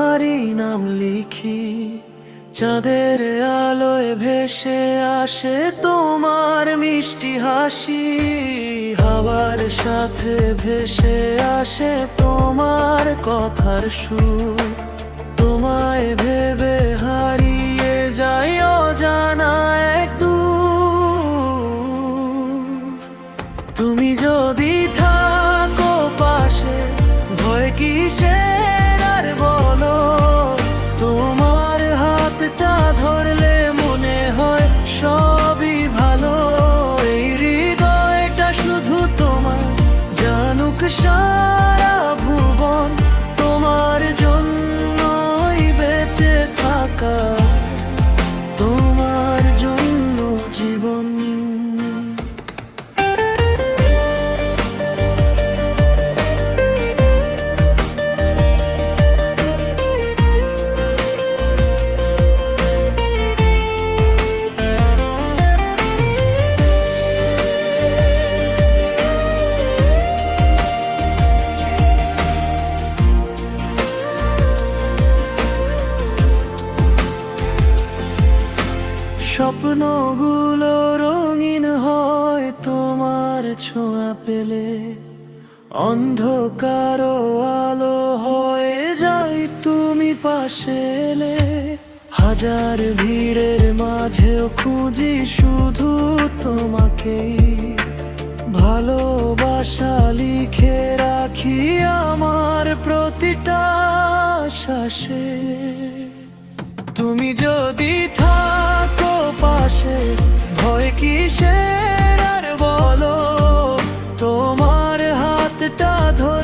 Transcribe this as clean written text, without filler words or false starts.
তোমারই নাম লিখি, চাঁদের আলোয় ভেসে আসে তোমার মিষ্টি হাসি। হাওয়ার সাথে ভেসে আসে তোমার কথার সুর, তোমায় ভেবে হারিয়ে যাই অজানা এক দূর। তুমি যদি থাকো পাশে, ভয় কিসের আর বলো, তোমার হাতটা ধরলে মনে হয় সবই ভালো। এই হৃদয়টা শুধু তোমার জানুক সারা ভুবন, তোমার জন্যই বেঁচে থাকা, তোমার জন্য জীবন। স্বপ্নগুলো রঙিন হয় তোমার ছোঁয়া পেলে, অন্ধকার আলো হয়ে যায় তুমি পাশে এলে। হাজার ভিড়ের মাঝেও খুঁজি শুধু তোমাকেই, ভালোবাসা লিখে রাখি আমার প্রতিটা শ্বাসে। তুমি যদি থাকো পাশে, ভয় কিসের আর বলো, তোমার হাতটা ধরে